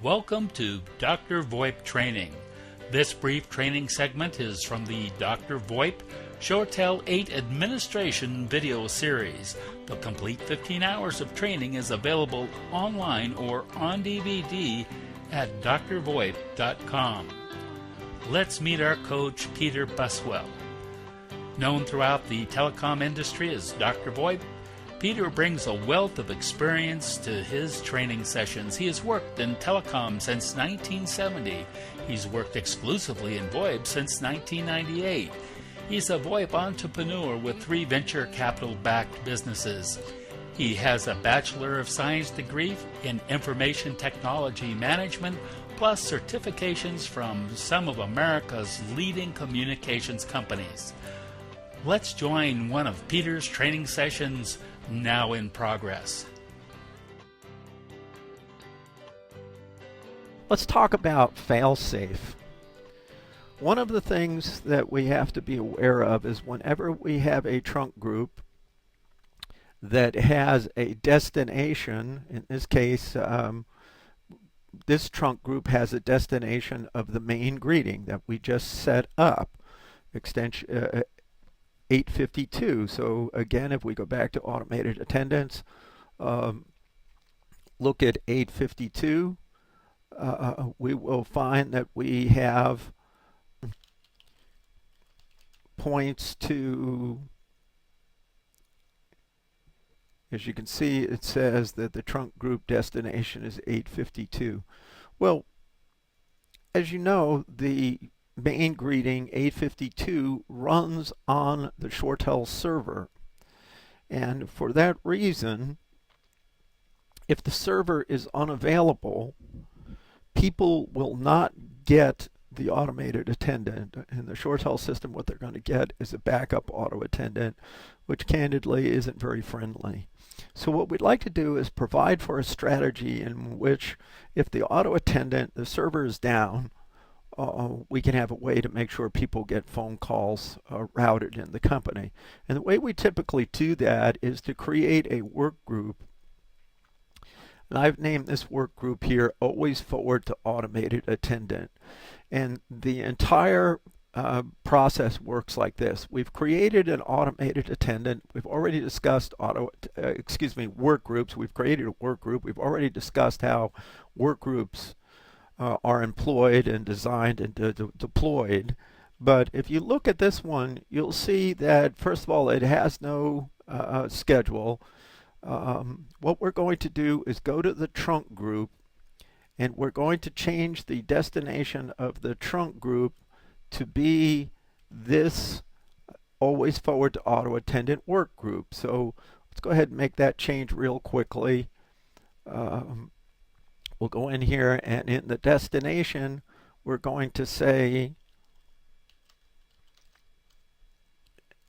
Welcome to DrVoIP training. This brief training segment is from the DrVoIP ShoreTel 8 administration video series. The complete 15 hours of training is available online or on DVD at drvoip.com. Let's meet our coach, Peter Buswell. Known throughout the telecom industry as DrVoIP, Peter brings a wealth of experience to his training sessions. He has worked in telecom since 1970. He's worked exclusively in VoIP since 1998. He's a VoIP entrepreneur with 3 venture capital-backed businesses. He has a Bachelor of Science degree in Information Technology Management, plus certifications from some of America's leading communications companies. Let's join one of Peter's training sessions now in progress. Let's talk about fail-safe. One of the things that we have to be aware of is whenever we have a trunk group that has a destination, in this case, this trunk group has a destination of the main greeting that we just set up, extension 852. So again, if we go back to automated attendance, look at 852, we will find that we have points to, as you can see, it says that the trunk group destination is 852. Well, as you know, the main greeting 852 runs on the ShoreTel server, and for that reason, if the server is unavailable, people will not get the automated attendant. In the ShoreTel system, what they're going to get is a backup auto attendant, which candidly isn't very friendly. So what we'd like to do is provide for a strategy in which if the auto attendant, the server is down, we can have a way to make sure people get phone calls routed in the company. And the way we typically do that is to create a work group. And I've named this work group here, Always Forward to Automated Attendant. And the entire process works like this. We've created an automated attendant. We've already discussed work groups. We've created a work group. We've already discussed how work groups are employed and designed and deployed. But if you look at this one, you'll see that, first of all, it has no schedule. What we're going to do is go to the trunk group, and we're going to change the destination of the trunk group to be this Always Forward to Auto Attendant work group. So let's go ahead and make that change real quickly. We'll go in here, and in the destination, we're going to say,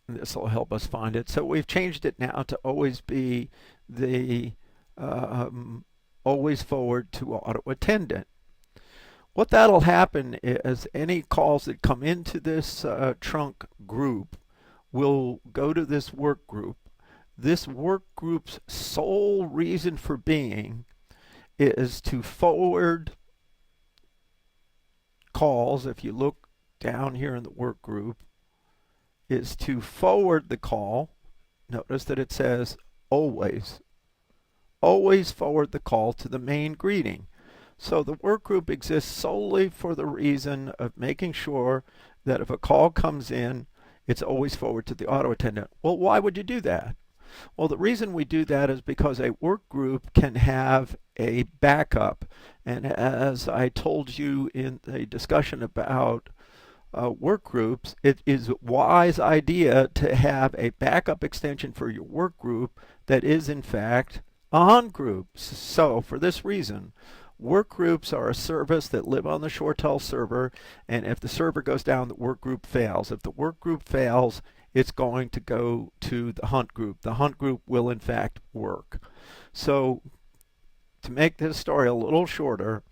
this will help us find it. So we've changed it now to always be the Always Forward to Auto Attendant. What that'll happen is any calls that come into this trunk group will go to this work group. This work group's sole reason for being is to forward calls. If you look down here in the work group, is to forward the call. Notice that it says always forward the call to the main greeting. So the work group exists solely for the reason of making sure that if a call comes in, it's always forward to the auto attendant. Well, why would you do that? Well, the reason we do that is because a work group can have a backup. And as I told you in the discussion about work groups, it is a wise idea to have a backup extension for your work group that is in fact on groups. So for this reason, work groups are a service that live on the ShoreTel server, and if the server goes down, the work group fails. If the work group fails, it's going to go to the hunt group. The hunt group will in fact work. So to make this story a little shorter,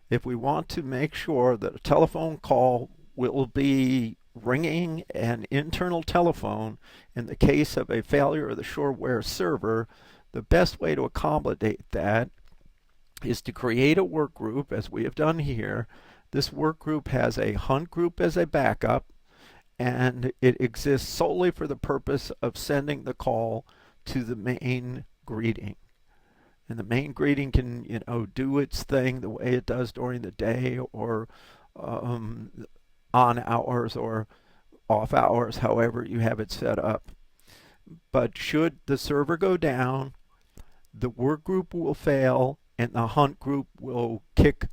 if we want to make sure that a telephone call will be ringing an internal telephone in the case of a failure of the ShoreWare server, the best way to accommodate that is to create a work group, as we have done here. This work group has a hunt group as a backup, and it exists solely for the purpose of sending the call to the main greeting. And the main greeting can, do its thing the way it does during the day, or on hours or off hours, however you have it set up. But should the server go down, the work group will fail and the hunt group will kick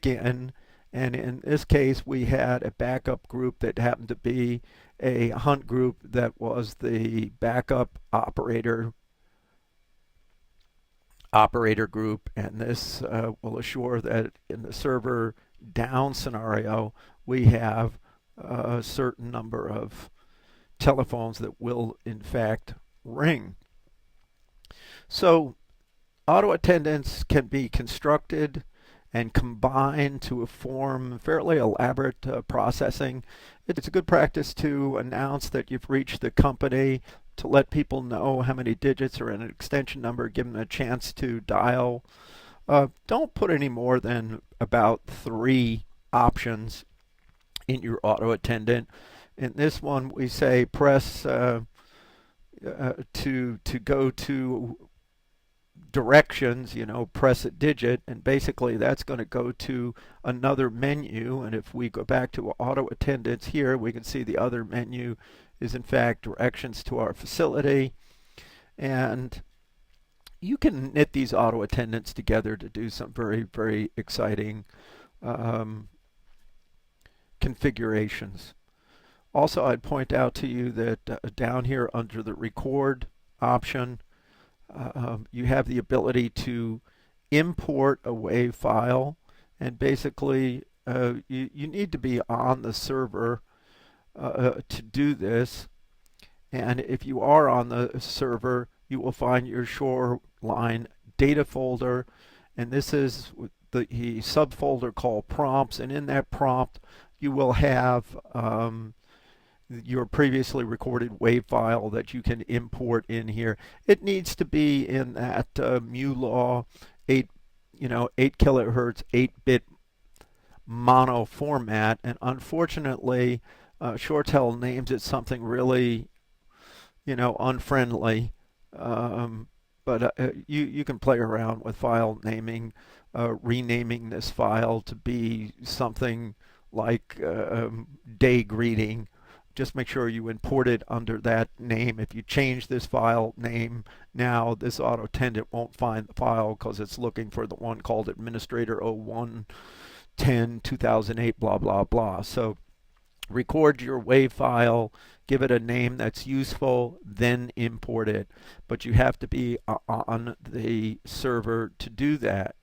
in. And in this case, we had a backup group that happened to be a hunt group that was the backup operator group, and this will assure that in the server down scenario, we have a certain number of telephones that will in fact ring. So auto attendants can be constructed and combined to form fairly elaborate processing. It's a good practice to announce that you've reached the company, to let people know how many digits are in an extension number, give them a chance to dial. Don't put any more than about 3 options in your auto attendant. In this one, we say press to go to directions, press a digit, and basically that's going to go to another menu. And if we go back to auto attendants here, we can see the other menu is in fact directions to our facility. And you can knit these auto attendants together to do some very, very exciting configurations. Also, I'd point out to you that down here under the record option, you have the ability to import a WAV file, and basically you need to be on the server to do this. And if you are on the server, you will find your Shoreline data folder, and this is the subfolder called prompts, and in that prompt you will have your previously recorded WAV file that you can import in here. It needs to be in that MuLaw 8 kilohertz 8-bit mono format, and unfortunately ShoreTel names it something really unfriendly, but you can play around with file naming, renaming this file to be something like day greeting. Just make sure you import it under that name. If you change this file name now, this auto attendant won't find the file because it's looking for the one called administrator 0110 2008 blah blah blah. So record your WAV file, give it a name that's useful, then import it. But you have to be on the server to do that.